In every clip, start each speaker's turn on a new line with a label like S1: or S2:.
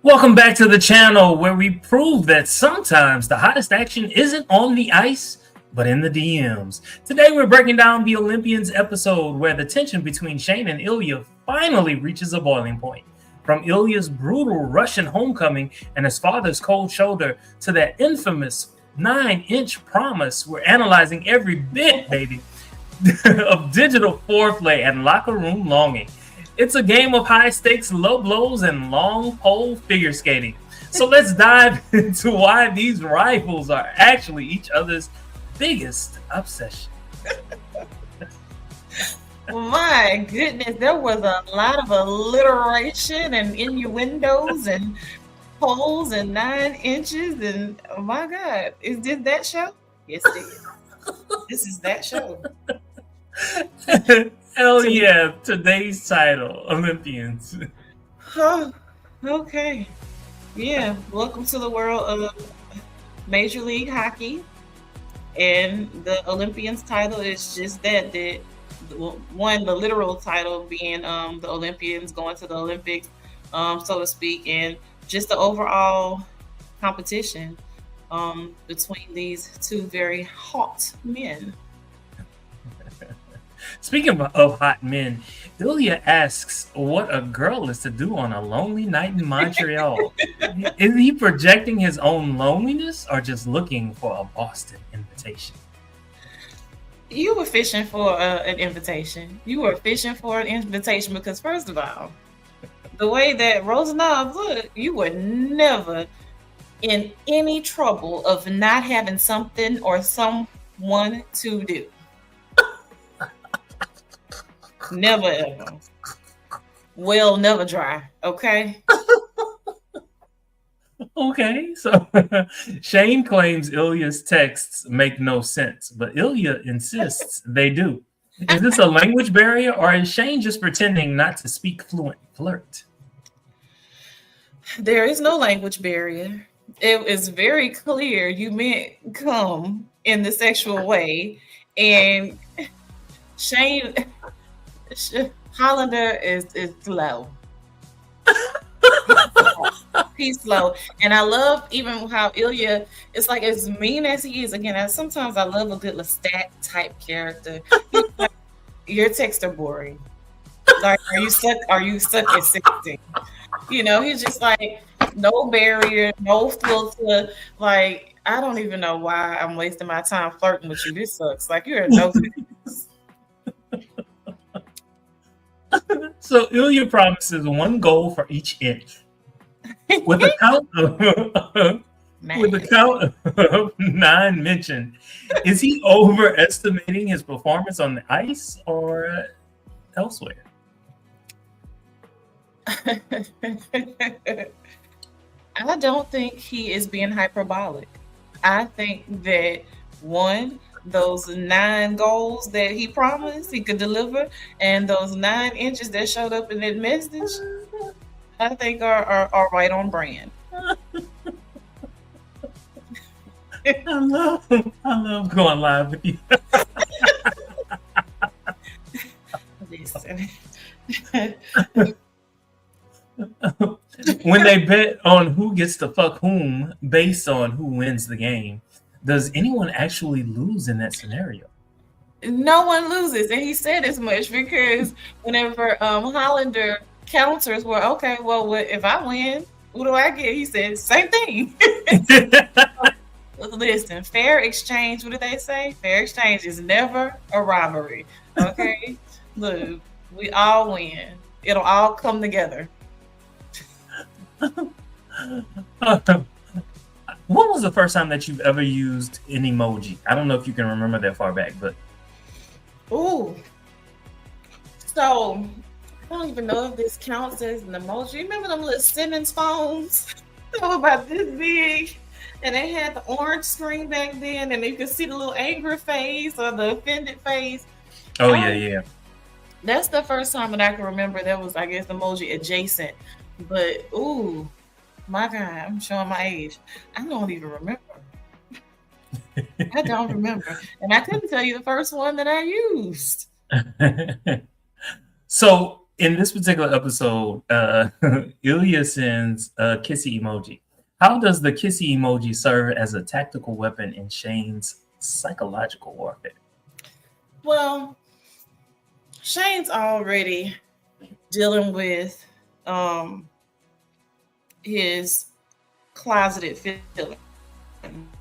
S1: Welcome back to the channel where we prove that sometimes the hottest action isn't on the ice, but in the DMs. Today we're breaking down the Olympians episode where the tension between Shane and Ilya finally reaches a boiling point. From Ilya's brutal Russian homecoming and his father's cold shoulder to that infamous 9-inch promise, we're analyzing every bit, baby, of digital foreplay and locker room longing. It's a game of high stakes, low blows, and long pole figure skating. So let's dive into why these rivals are actually each other's biggest obsession.
S2: My goodness, there was a lot of alliteration and innuendos and poles and 9 inches and oh my God, is this that show? Yes, it is. This is that show.
S1: Hell yeah, today's title, Olympians.
S2: Oh, okay. Yeah, welcome to the world of Major League Hockey. And the Olympians title is just that the literal title being the Olympians going to the Olympics, so to speak, and just the overall competition between these two very hot men.
S1: Speaking of hot men, Ilya asks what a girl is to do on a lonely night in Montreal. Is he projecting his own loneliness or just looking for a Boston invitation?
S2: You were fishing for an invitation. You were fishing for an invitation because, first of all, the way that Rosanov looked, you were never in any trouble of not having something or someone to do. Never ever. Well, never dry. Okay.
S1: Okay, so Shane claims Ilya's texts make no sense, but Ilya insists they do. Is this a language barrier, or is Shane just pretending not to speak fluent flirt?
S2: There is no language barrier. It is very clear you meant come in the sexual way, and Shane Hollander is slow. He's slow, and I love even how Ilya is like as mean as he is. Again, sometimes I love a good Lestat type character. Like, your texts are boring. Like, are you stuck at 16? You know, he's just like no barrier, no filter. Like, I don't even know why I'm wasting my time flirting with you. This sucks. Like, you're a no.
S1: So Ilya promises 1 goal for each inch. With the count of 9 mentioned, is he overestimating his performance on the ice or elsewhere?
S2: I don't think he is being hyperbolic. I think that those 9 goals that he promised he could deliver, and those 9 inches that showed up in that message, I think are right on brand.
S1: I love going live with you.
S2: Listen.
S1: When they bet on who gets to fuck whom based on who wins the game, does anyone actually lose in that scenario?
S2: No one loses, and he said as much because whenever Hollander counters were okay, well, if I win, what do I get? He said same thing. Listen, fair exchange. What do they say? Fair exchange is never a robbery. Okay, look, we all win. It'll all come together.
S1: When was the first time that you've ever used an emoji? I don't know if you can remember that far back, but
S2: ooh, so I don't even know if this counts as an emoji. Remember them little Simmons phones? They were about this big, and they had the orange screen back then, and you could see the little angry face or the offended face.
S1: Oh yeah.
S2: That's the first time that I can remember that was, I guess, emoji adjacent. But ooh, my God, I'm showing my age. I don't even remember. I don't remember, and I couldn't tell you the first one that I used.
S1: So In this particular episode, Ilya sends a kissy emoji. How does the kissy emoji serve as a tactical weapon in Shane's psychological warfare?
S2: Well, Shane's already dealing with his closeted feelings.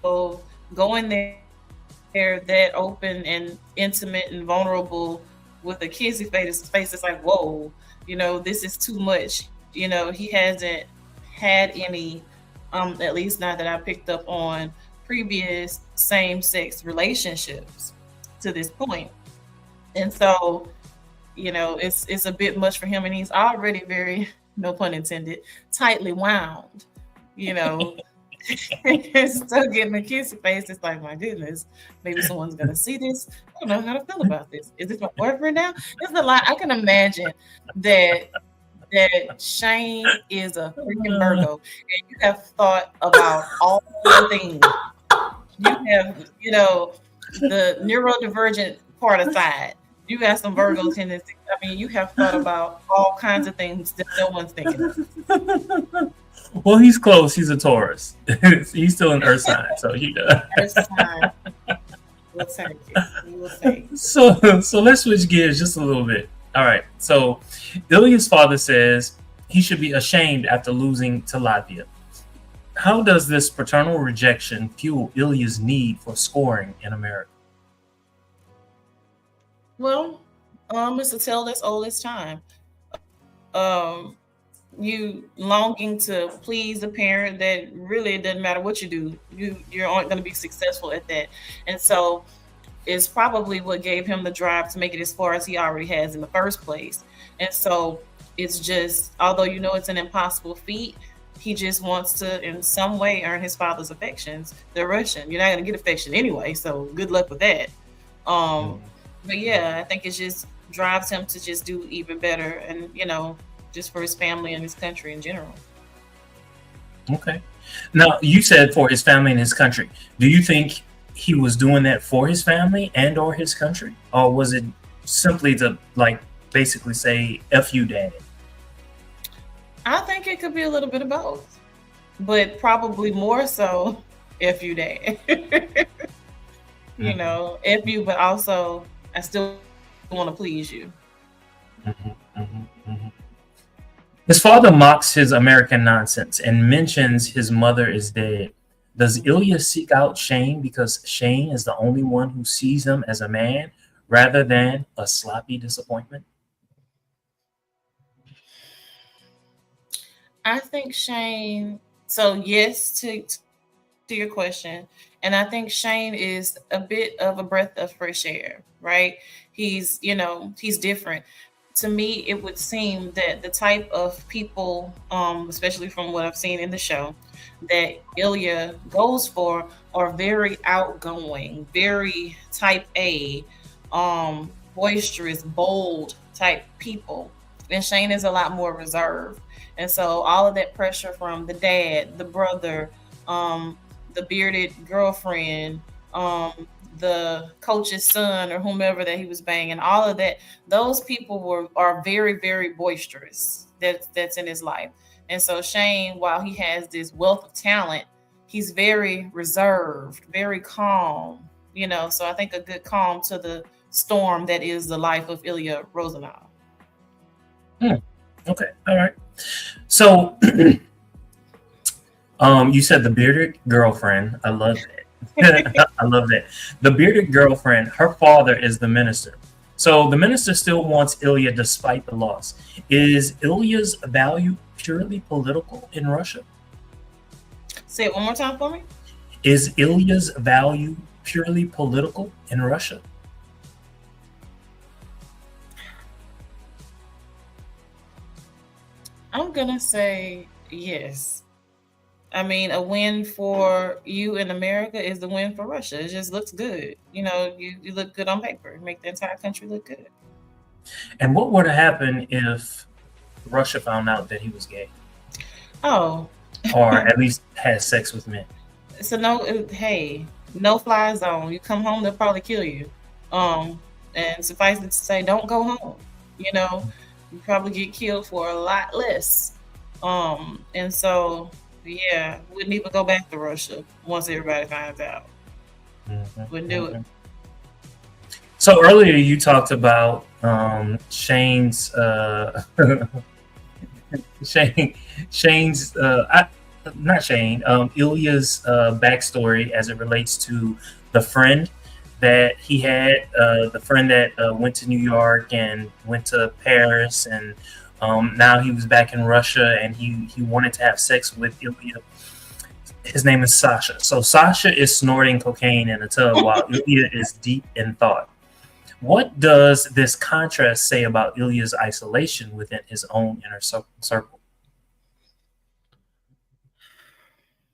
S2: So going there that open and intimate and vulnerable with a kissy face, it's like, whoa, this is too much. He hasn't had any, at least not that I picked up on previous same-sex relationships to this point. And so, it's a bit much for him, and he's already very, no pun intended, tightly wound, still getting a kissy face. It's like, my goodness, maybe someone's gonna see this. I don't know how to feel about this. Is this my boyfriend now? It's a lot. I can imagine that Shane is a freaking Virgo, and you have thought about all the things. You have, the neurodivergent part aside. You got some Virgo tendencies. I mean, you have thought about all kinds of things that no one's thinking of.
S1: Well, he's close. He's a Taurus. He's still an Earth sign, so he does.
S2: Earth sign. We'll take it. We will take it.
S1: So let's switch gears just a little bit. All right. So Ilya's father says he should be ashamed after losing to Latvia. How does this paternal rejection fuel Ilya's need for scoring in America?
S2: Well, it's a tale that's old as time. You longing to please a parent that really it doesn't matter what you do, you aren't going to be successful at that. And so it's probably what gave him the drive to make it as far as he already has in the first place. And so it's just, although it's an impossible feat, he just wants to in some way earn his father's affections. They're Russian. You're not going to get affection anyway, so good luck with that. But yeah, I think it just drives him to just do even better, and just for his family and his country in general.
S1: Okay. Now, you said for his family and his country. Do you think he was doing that for his family and or his country? Or was it simply to basically say, F you, Dad?
S2: I think it could be a little bit of both, but probably more so F you, Dad. F you, but also I still want to please you.
S1: His father mocks his American nonsense and mentions his mother is dead. Does Ilya seek out Shane because Shane is the only one who sees him as a man rather than a sloppy disappointment?
S2: I think Shane, so yes to your question, and I think Shane is a bit of a breath of fresh air, right? He's different. To me, it would seem that the type of people, especially from what I've seen in the show, that Ilya goes for are very outgoing, very type A, boisterous, bold type people. And Shane is a lot more reserved. And so all of that pressure from the dad, the brother, the bearded girlfriend, the coach's son or whomever that he was banging, all of that, those people are very, very boisterous. That's in his life. And so Shane, while he has this wealth of talent, he's very reserved, very calm, so I think a good calm to the storm that is the life of Ilya Rosanov.
S1: Okay. All right. So you said the bearded girlfriend. I love that. I love that. The bearded girlfriend, her father is the minister. So the minister still wants Ilya despite the loss. Is Ilya's value purely political in Russia?
S2: Say it one more time for me.
S1: Is Ilya's value purely political in Russia?
S2: I'm going to say yes. I mean, a win for you in America is the win for Russia. It just looks good. You look good on paper. Make the entire country look good.
S1: And what would have happened if Russia found out that he was gay?
S2: Oh.
S1: Or at least had sex with men?
S2: So no fly zone. You come home, they'll probably kill you. And suffice it to say, don't go home. You probably get killed for a lot less. And so yeah, wouldn't even go back to Russia once everybody finds out. Wouldn't do it.
S1: So earlier you talked about Shane's Shane's not Shane, Ilya's backstory as it relates to the friend that he had, the friend that went to New York and went to Paris, and now he was back in Russia, and he wanted to have sex with Ilya. His name is Sasha. So Sasha is snorting cocaine in a tub while Ilya is deep in thought. What does this contrast say about Ilya's isolation within his own inner circle?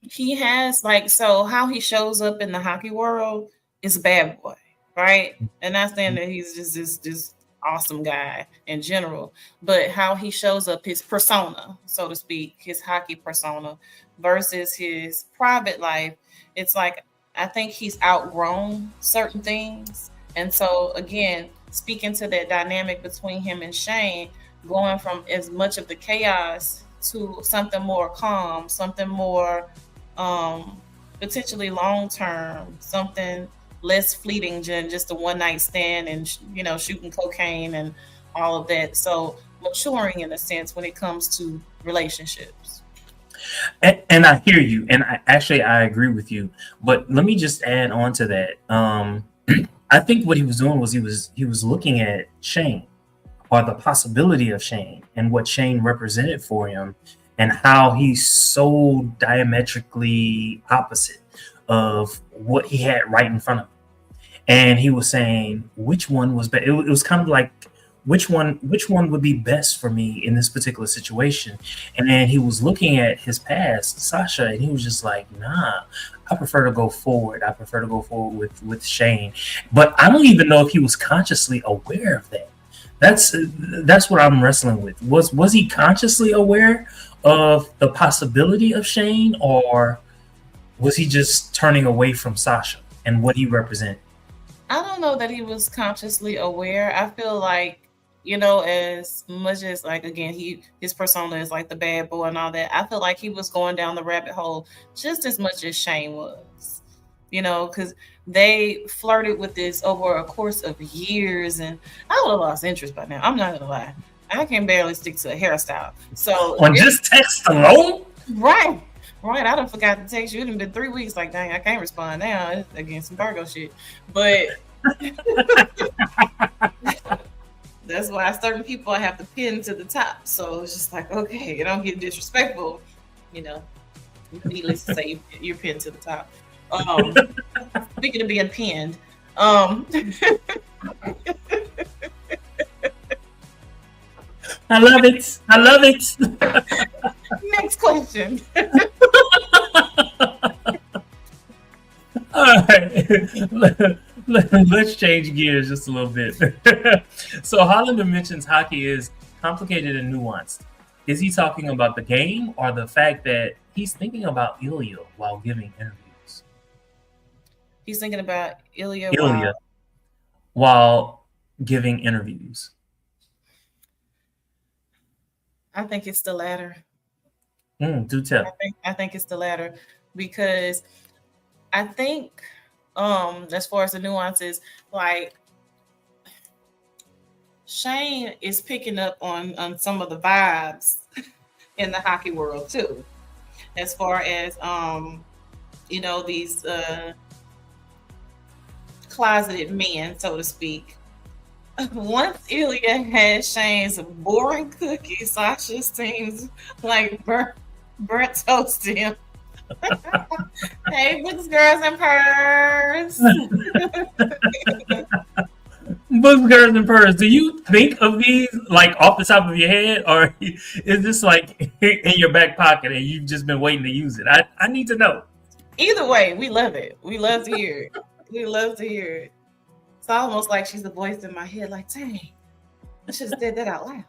S2: He has like, so how he shows up in the hockey world is a bad boy, right? And not saying that he's just this awesome guy in general, but how he shows up, his persona, so to speak, his hockey persona versus his private life, it's like, I think he's outgrown certain things. And so again, speaking to that dynamic between him and Shane, going from as much of the chaos to something more calm, something more potentially long term, something less fleeting than just a one night stand and shooting cocaine and all of that. So maturing in a sense when it comes to relationships.
S1: And I hear you, and I agree with you. But let me just add on to that. I think what he was doing was he was looking at Shane, or the possibility of Shane, and what Shane represented for him, and how he's so diametrically opposite of what he had right in front of him. And he was saying which one was better. It was kind of like which one would be best for me in this particular situation. And then he was looking at his past, Sasha, and he was just like, nah, I prefer to go forward. I prefer to go forward with Shane. But I don't even know if he was consciously aware of that. That's what I'm wrestling with. Was he consciously aware of the possibility of Shane, or was he just turning away from Sasha and what he represented?
S2: I don't know that he was consciously aware. I feel like, as much as like, again, his persona is like the bad boy and all that, I feel like he was going down the rabbit hole just as much as Shane was, because they flirted with this over a course of years, and I would have lost interest by now. I'm not gonna lie. I can barely stick to a hairstyle. So
S1: on just text alone?
S2: Right. I done forgot to text you. It done been 3 weeks. Like, dang, I can't respond now. It's against some Virgo shit. But that's why certain people I have to pin to the top. So it's just like, okay, you don't get disrespectful. Needless to say, you're pinned to the top. Speaking of being pinned,
S1: I love it.
S2: Next question.
S1: All right. Let's change gears just a little bit. So Hollander mentions hockey is complicated and nuanced. Is he talking about the game or the fact that he's thinking about Ilya while giving interviews?
S2: He's thinking about Ilya
S1: while giving interviews.
S2: I think it's the latter.
S1: Do tell.
S2: I think it's the latter, because I think as far as the nuances, like Shane is picking up on some of the vibes in the hockey world too, as far as these closeted men, so to speak. Once Ilya had Shane's boring cookie, Sasha seems like burnt toast to him. Hey, books, girls, and purrs.
S1: Books, girls, and purrs. Do you think of these like off the top of your head, or is this like in your back pocket and you've just been waiting to use it? I need to know.
S2: Either way, we love it. We love to hear it. We love to hear it. It's almost like she's the voice in my head, like, dang, I should have said that out loud.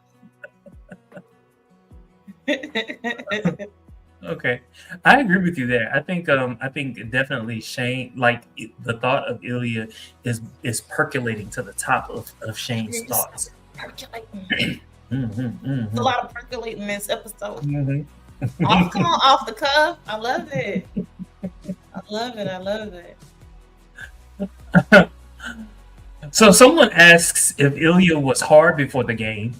S1: Okay, I agree with you there. I think definitely Shane, like the thought of Ilya is percolating to the top of Shane's thoughts.
S2: It's a lot of percolating in this episode.
S1: Mhm.
S2: Come on, off the cuff. I love it. I love it. I love it.
S1: So someone asks if Ilya was hard before the game.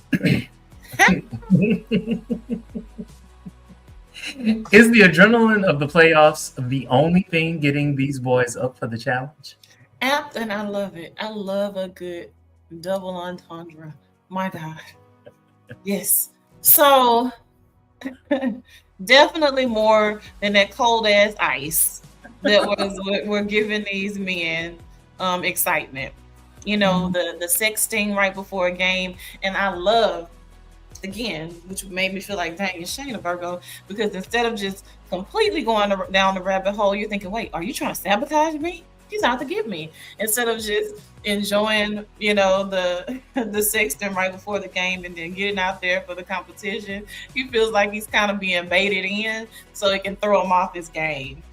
S1: Is the adrenaline of the playoffs the only thing getting these boys up for the challenge?
S2: Apt, and I love it. I love a good double entendre. My God. Yes. So definitely more than that cold ass ice that was we're giving these men excitement. You know, the sexting right before a game. And I love, again, which made me feel like, dang, it's Shane a Virgo, because instead of just completely going down the rabbit hole, you're thinking, wait, are you trying to sabotage me? He's out to get me. Instead of just enjoying, you know, the sexting right before the game and then getting out there for the competition, he feels like he's kind of being baited in so it can throw him off his game.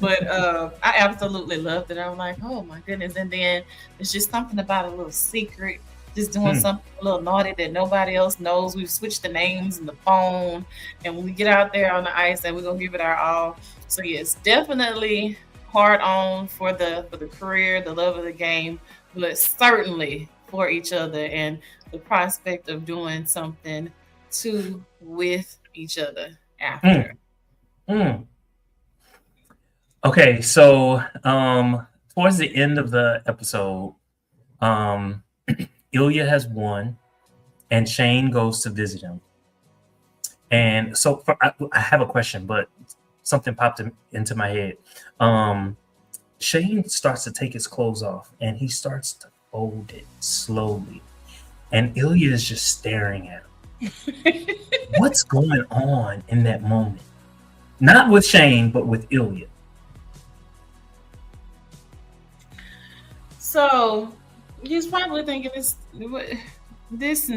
S2: But I absolutely loved it. I'm like, oh my goodness. And then it's just something about a little secret, just doing something a little naughty that nobody else knows. We've switched the names and the phone, and when we get out there on the ice, and we're gonna give it our all. So yes, definitely hard on for the career, the love of the game, but certainly for each other and the prospect of doing something with each other after.
S1: Okay, so towards the end of the episode, Ilya has won, and Shane goes to visit him. And so I have a question, but something popped into my head. Shane starts to take his clothes off, and he starts to fold it slowly. And Ilya is just staring at him. What's going on in that moment? Not with Shane, but with Ilya.
S2: So he's probably thinking this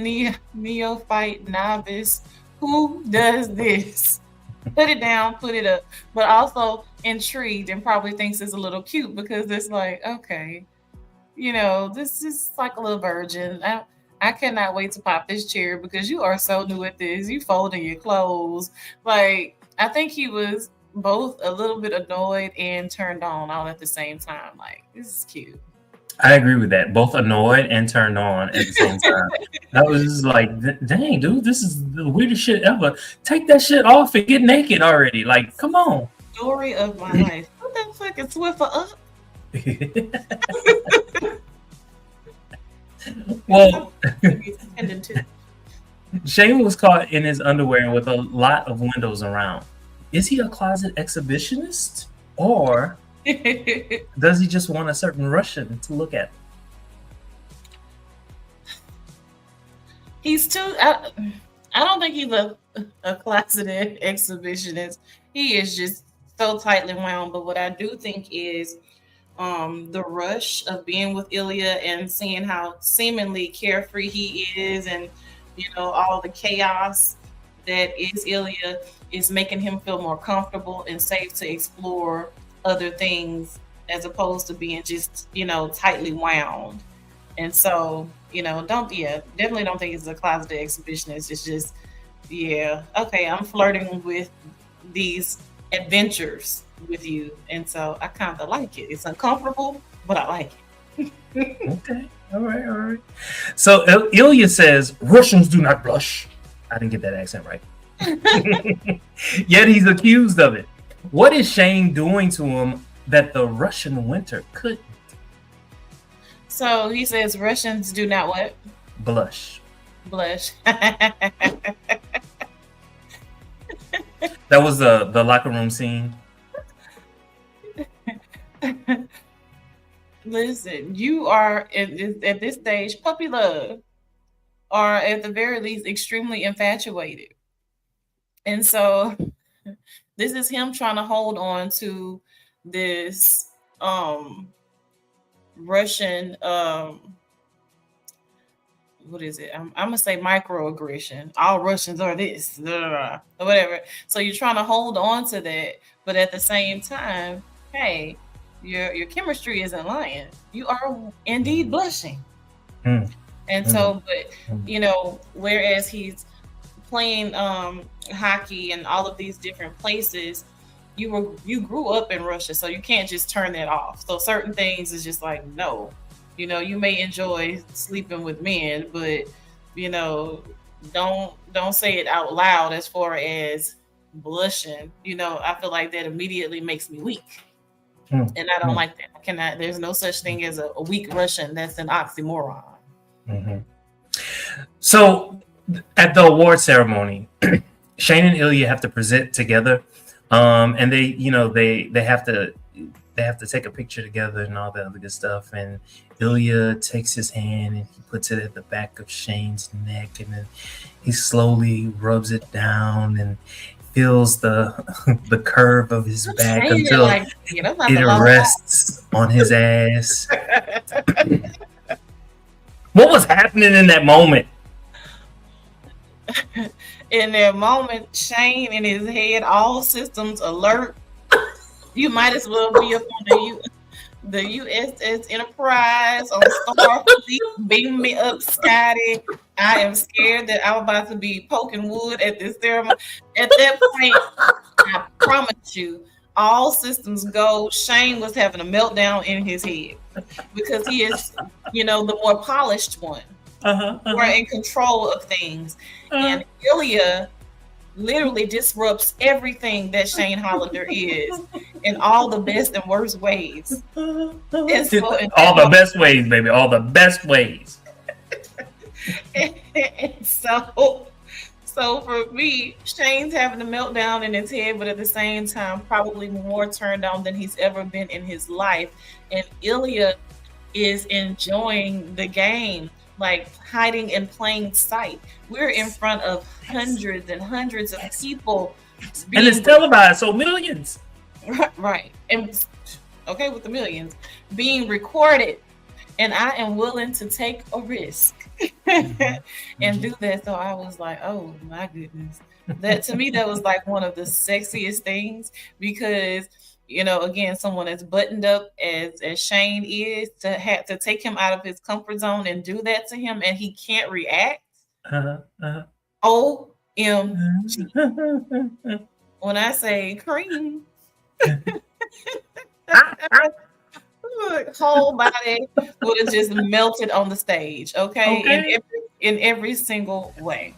S2: neophyte novice, who does this? Put it down, put it up, but also intrigued and probably thinks it's a little cute because it's like, okay, you know, this is like a little virgin. I cannot wait to pop this chair because you are so new at this. You folding your clothes. Like, I think he was both a little bit annoyed and turned on all at the same time. Like, this is cute.
S1: I agree with that. Both annoyed and turned on at the same time. That was just like, dang, dude, this is the weirdest shit ever. Take that shit off and get naked already. Like, come on.
S2: Story of my life. What that fucking Swiffer up?
S1: Well, Shane was caught in his underwear with a lot of windows around. Is he a closet exhibitionist? Or does he just want a certain Russian to look at?
S2: He's too. I don't think he's a closeted exhibitionist. He is just so tightly wound. But what I do think is the rush of being with Ilya and seeing how seemingly carefree he is, and you know all the chaos that is Ilya, is making him feel more comfortable and safe to explore other things as opposed to being just, you know, tightly wound. And so, you know, definitely don't think it's a closeted exhibitionist. It's just, yeah, okay, I'm flirting with these adventures with you. And so I kind of like it. It's uncomfortable, but I like it.
S1: Okay. All right. So Ilya says, Russians do not blush. I didn't get that accent right. Yet he's accused of it. What is Shane doing to him that the Russian winter couldn't?
S2: So he says Russians do not what?
S1: Blush.
S2: That
S1: was the locker room scene.
S2: Listen, you are at this stage, puppy love, or at the very least extremely infatuated. And so this is him trying to hold on to this Russian what is it? I'm gonna say microaggression. All Russians are this, or whatever. So you're trying to hold on to that, but at the same time, hey, your chemistry isn't lying. You are indeed blushing. And And so, but whereas he's playing hockey and all of these different places, you grew up in Russia, so you can't just turn that off. So certain things is just like, no, you may enjoy sleeping with men, but don't say it out loud as far as blushing. I feel like that immediately makes me weak. And I don't like that. There's no such thing as a weak Russian. That's an oxymoron.
S1: So at the award ceremony, Shane and Ilya have to present together. And they have to take a picture together and all that other good stuff. And Ilya takes his hand and he puts it at the back of Shane's neck, and then he slowly rubs it down and feels the curve of his back until it rests on his ass. What was happening in that moment?
S2: In that moment, Shane in his head, all systems alert. You might as well be up on the USS Enterprise on Star Fleet. Beam me up, Scotty. I am scared that I'm about to be poking wood at this ceremony. At that point, I promise you, all systems go. Shane was having a meltdown in his head because he is, the more polished one. More in control of things. And Ilya literally disrupts everything that Shane Hollander is in all the best and worst ways.
S1: All the best ways, baby. All the best ways.
S2: And so for me, Shane's having a meltdown in his head, but at the same time, probably more turned on than he's ever been in his life. And Ilya is enjoying the game, like hiding in plain sight. We're in front of hundreds and hundreds of people.
S1: And it's televised, so millions.
S2: Right. And okay, with the millions being recorded. And I am willing to take a risk and do that. So I was like, oh my goodness. That to me, that was like one of the sexiest things, because again, someone as buttoned up as Shane is, to have to take him out of his comfort zone and do that to him, and he can't react. OMG. When I say cream, whole body would have just melted on the stage. Okay? In every single way.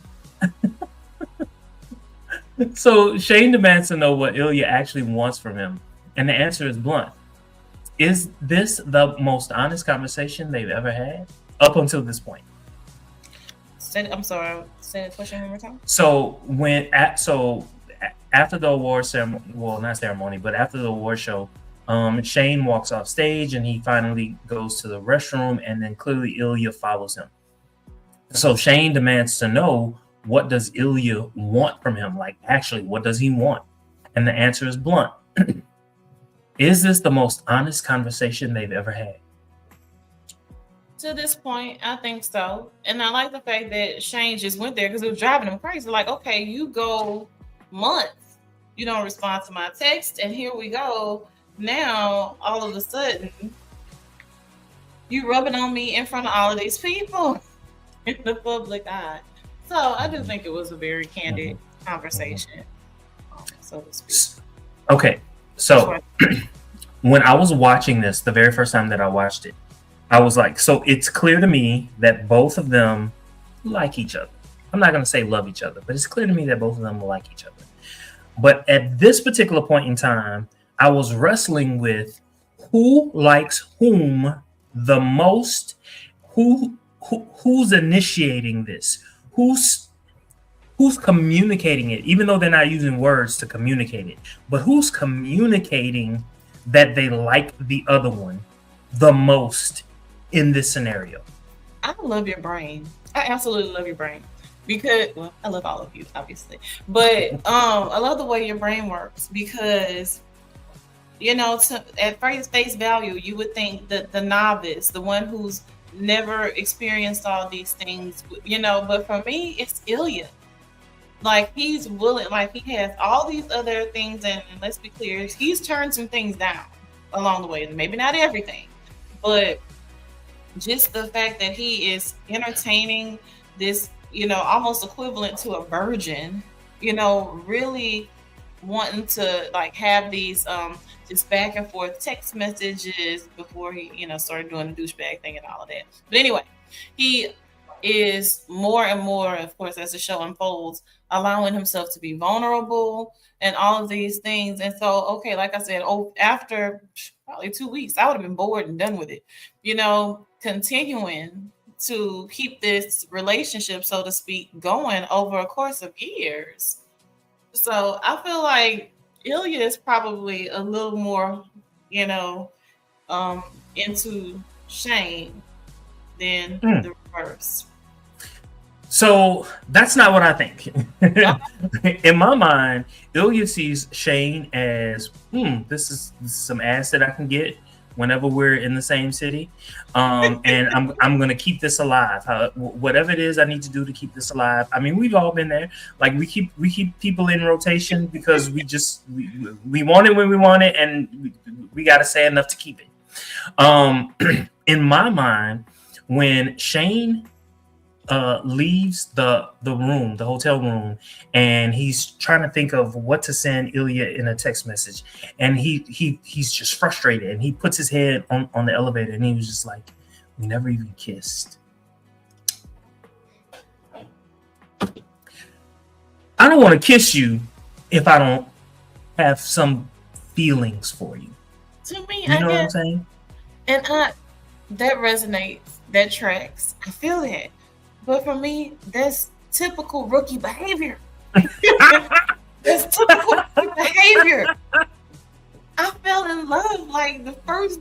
S1: So Shane demands to know what Ilya actually wants from him. And the answer is blunt. Is this the most honest conversation they've ever had up until this point?
S2: I'm sorry. Say the question one more time.
S1: So after the award ceremony, well, not ceremony, but after the award show, Shane walks off stage and he finally goes to the restroom, and then clearly Ilya follows him. So Shane demands to know, what does Ilya want from him? Like, actually, what does he want? And the answer is blunt. Is this the most honest conversation they've ever had?
S2: To this point, I think so. And I like the fact that Shane just went there because it was driving him crazy. Like, okay, you go months, you don't respond to my text, and here we go. Now, all of a sudden, you rubbing on me in front of all of these people in the public eye. So I do think it was a very candid conversation, so to speak.
S1: Okay, so when I was watching this, the very first time that I watched it, I was like, so it's clear to me that both of them like each other. I'm not going to say love each other, but it's clear to me that both of them like each other. But at this particular point in time, I was wrestling with who likes whom the most, who's initiating this, who's communicating it, even though they're not using words to communicate it, but who's communicating that they like the other one the most in this scenario.
S2: I love your brain. I absolutely love your brain, because, well, I love all of you, obviously, but I love the way your brain works, because at face value, you would think that the novice, the one who's never experienced all these things, but for me, it's Ilya. Like, he's willing, like, he has all these other things, and let's be clear, he's turned some things down along the way, maybe not everything, but just the fact that he is entertaining this, almost equivalent to a virgin, really wanting to like have these just back and forth text messages before he, started doing the douchebag thing and all of that. But anyway, he is more and more, of course, as the show unfolds, allowing himself to be vulnerable and all of these things. And so, okay, like I said, after probably 2 weeks, I would have been bored and done with it. Continuing to keep this relationship, so to speak, going over a course of years. So I feel like Ilya is probably a little more, into Shane than the reverse.
S1: So that's not what I think. In my mind, Ilya sees Shane as, this is some ass that I can get whenever we're in the same city, and I'm gonna keep this alive. Whatever it is I need to do to keep this alive. I mean, we've all been there. Like we keep people in rotation because we want it when we want it, and we got to say enough to keep it. In my mind, when Shane leaves the room, the hotel room, and he's trying to think of what to send Ilya in a text message, and he's just frustrated, and he puts his head on the elevator, and he was just like, "We never even kissed." I don't want to kiss you if I don't have some feelings for you.
S2: To me,
S1: you know what I'm saying?
S2: And that resonates, that tracks. I feel that. But for me, that's typical rookie behavior. That's typical rookie behavior. I fell in love like the first.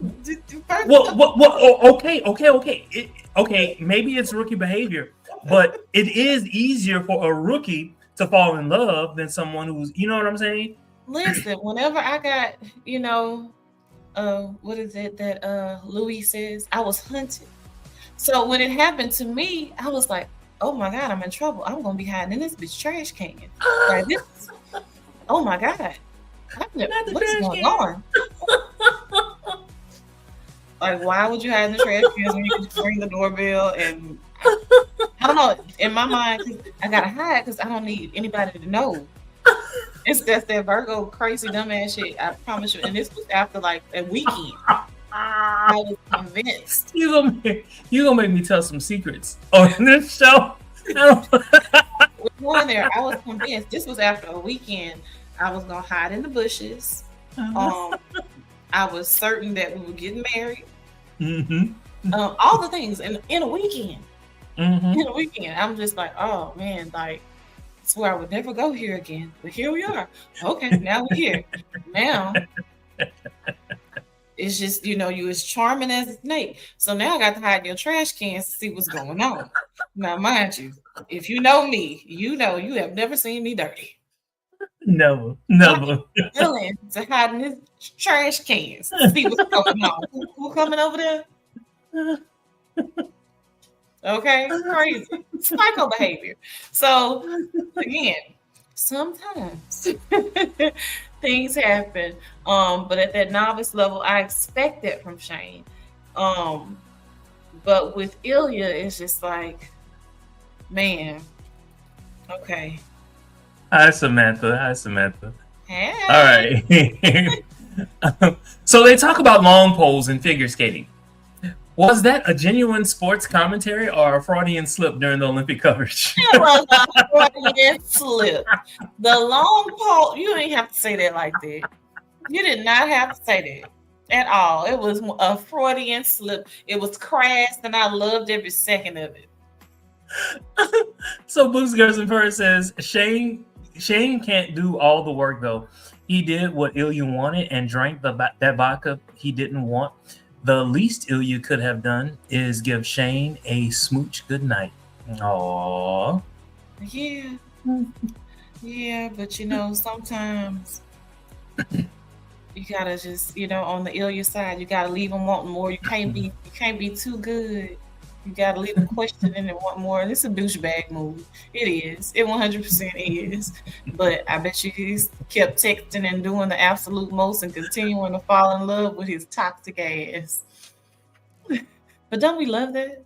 S1: Okay. Maybe it's rookie behavior, but it is easier for a rookie to fall in love than someone who's, you know what I'm saying?
S2: Listen, whenever I got, what is it that Louis says? I was hunted. So when it happened to me, I was like, "Oh my God, I'm in trouble. I'm gonna be hiding in this bitch trash can." Like this. Oh my God, what is going on? Like, why would you hide in the trash cans when you can just ring the doorbell? And I don't know. In my mind, I gotta hide because I don't need anybody to know. It's just that Virgo crazy dumbass shit. I promise you. And this was after like a weekend. I was convinced.
S1: You gonna make me tell some secrets on this show.
S2: We're going there. I was convinced. This was after a weekend. I was gonna hide in the bushes. I was certain that we were getting married. All the things in a weekend. In a weekend, I'm just like, oh man, like I swear I would never go here again. But here we are. Okay, now we're here. Now. It's just, you as charming as a snake. So now I got to hide in your trash cans to see what's going on. Now, mind you, if you know me, you know you have never seen me dirty.
S1: Never.
S2: Willing to hide in his trash cans to see what's going on. Who coming over there? Okay, crazy. Psycho behavior. So, again, sometimes things happen, but at that novice level, I expect that from Shane. But with Ilya, it's just like, man, okay.
S1: Hi, Samantha.
S2: Hey.
S1: All right. So they talk about long poles in figure skating. Was that a genuine sports commentary or a Freudian slip during the Olympic coverage?
S2: It was a Freudian slip. The long pole, you didn't have to say that like that. You did not have to say that at all. It was a Freudian slip. It was crass, and I loved every second of it.
S1: So Boots Girls and Fur says, Shane can't do all the work, though. He did what Ilya wanted and drank that vodka he didn't want. The least Ilya could have done is give Shane a smooch goodnight. Aww.
S2: Yeah. Yeah, but sometimes you gotta just, on the Ilya side, you gotta leave them wanting more. You can't be too good. You gotta leave them questioning and want more. It's a douchebag move. It is. It 100% is. But I bet you he's kept texting and doing the absolute most and continuing to fall in love with his toxic ass. But don't we love that?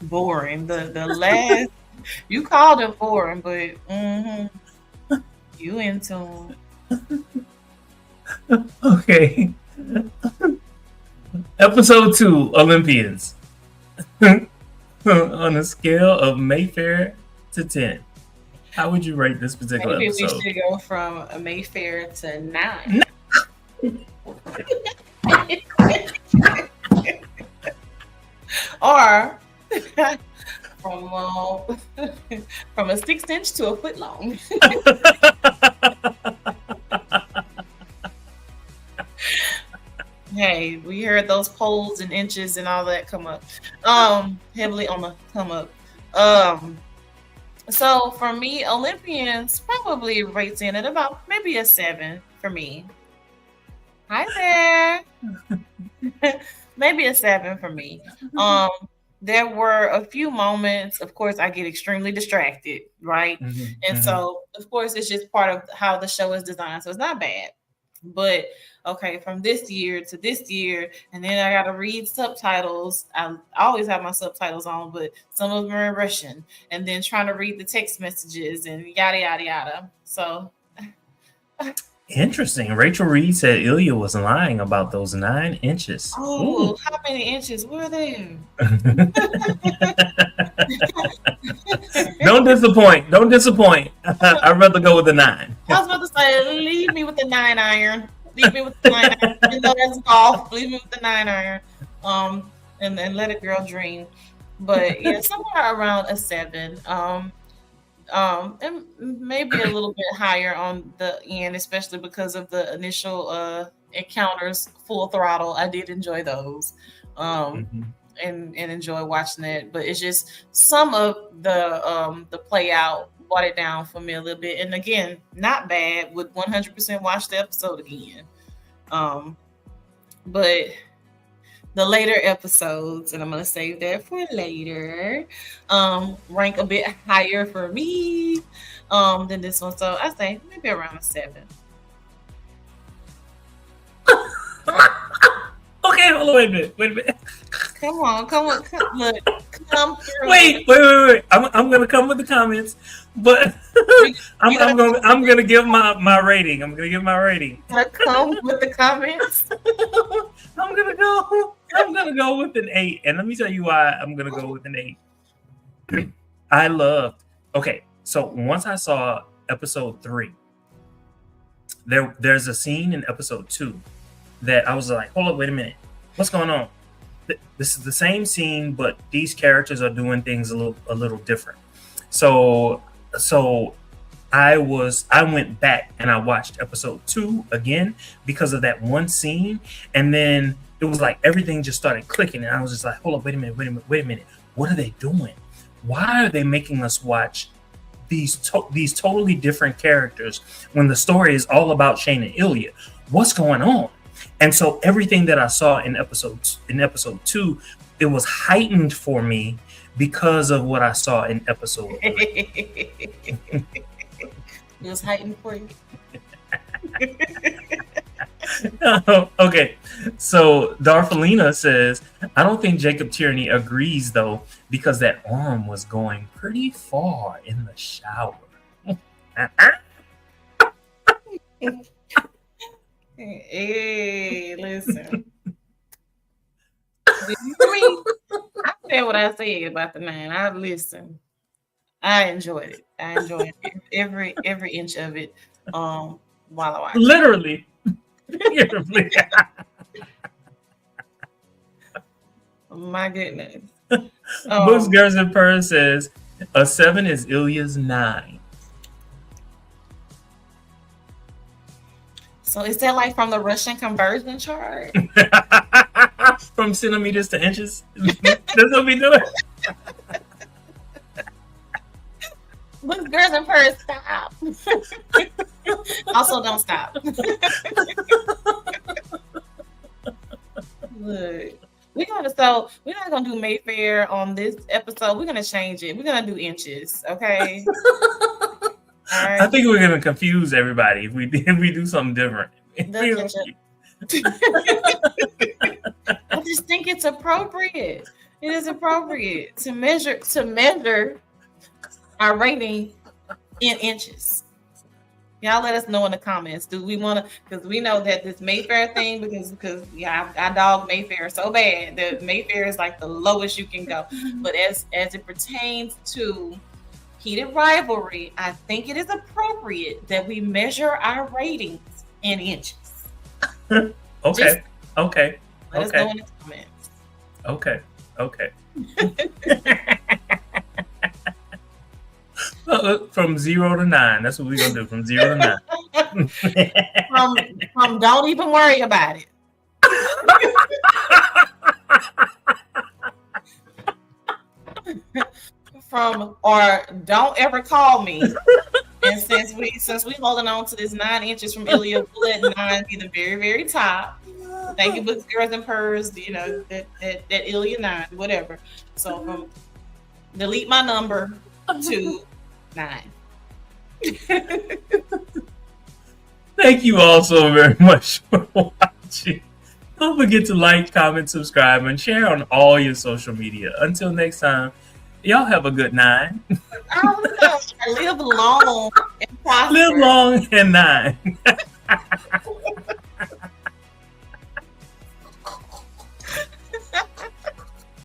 S2: Boring. The last you called it boring, but you into
S1: Okay. Episode 2, Olympians. On a scale of Mayfair to 10, how would you rate this particular
S2: maybe
S1: episode?
S2: we should go from a Mayfair to 9. Or from a 6-inch to a foot long. Hey, we heard those poles and inches and all that come up. Heavily on the come up. So for me, Olympians probably rates in at about maybe a 7 for me. Hi there. Maybe a 7 for me. There were a few moments, of course, I get extremely distracted, right? And so, of course, it's just part of how the show is designed. So it's not bad. But okay, from this year to this year, and then I got to read subtitles. I always have my subtitles on, but some of them are in Russian. And then trying to read the text messages and yada, yada, yada. So.
S1: Interesting. Rachel Reed said Ilya was lying about those 9 inches.
S2: Oh, how many inches were there?
S1: Don't disappoint. Don't disappoint. I'd rather go with the 9.
S2: I was about to say, leave me with the 9 iron. Leave me with the 9 iron. Even though that's golf, leave me with the 9 iron. And then let a girl dream. But yeah, somewhere around a 7. And maybe a little bit higher on the end, especially because of the initial encounters, full throttle. I did enjoy those, and enjoy watching that. But it's just some of the play out brought it down for me a little bit. And again, not bad. Would 100% watch the episode again. But the later episodes, and I'm going to save that for later, rank a bit higher for me than this one. So I say maybe around a 7.
S1: Okay, hold on, wait a minute.
S2: Come on. Look, come through.
S1: Wait. I'm going to come with the comments, but I'm going to give my rating. I'm going to give my rating.
S2: Come with the comments.
S1: I'm gonna go with an 8, and let me tell you why I'm gonna go with an 8. I loved. Okay, so once I saw episode 3, there's a scene in episode 2 that I was like, hold up, wait a minute, what's going on? This is the same scene, but these characters are doing things a little different. So I went back and I watched episode 2 again because of that one scene. And then it was like everything just started clicking. And I was just like, hold up, wait a minute. What are they doing? Why are they making us watch these totally different characters when the story is all about Shane and Ilya? What's going on? And so everything that I saw in episode 2, it was heightened for me because of what I saw in episode 3.
S2: It was heightened for you.
S1: Okay, so Darfalina says, I don't think Jacob Tierney agrees though, because that arm was going pretty far in the shower.
S2: Hey, listen. Did you hear me? I said what I said about the 9. I listened. I enjoyed it. I enjoyed every inch of it while I watched.
S1: Literally.
S2: My goodness.
S1: Books Gerson Purr says a 7 is Ilya's 9.
S2: So is that like from the Russian conversion chart?
S1: From centimeters to inches? That's what we do.
S2: Books Gerson Purr, stop. Also, don't stop. Look, we're not gonna do Mayfair on this episode. We're gonna change it. We're gonna do inches, okay? All
S1: I
S2: right.
S1: think we're gonna confuse everybody if we do something different.
S2: The I just think it's appropriate. It is appropriate to measure our rating in inches. Y'all let us know in the comments. Do we want to? Because we know that this Mayfair thing, because yeah, I dog Mayfair so bad that Mayfair is like the lowest you can go. But as it pertains to heated rivalry, I think it is appropriate that we measure our ratings in inches.
S1: Okay. Okay.
S2: Let us know in the comments.
S1: Okay. From 0 to 9. That's what we're gonna do. From 0 to
S2: 9. from don't even worry about it. From or don't ever call me. And since we holding on to this 9 inches from Ilya, we'll let 9 be the very, very top. Thank you, Books, Girls, and Purrs. You know that Ilya 9, whatever. So from delete my number to 9.
S1: Thank you all so very much for watching. Don't forget to like, comment, subscribe, and share on all your social media. Until next time, y'all have a good 9.
S2: Live long and prosper.
S1: Live long and 9.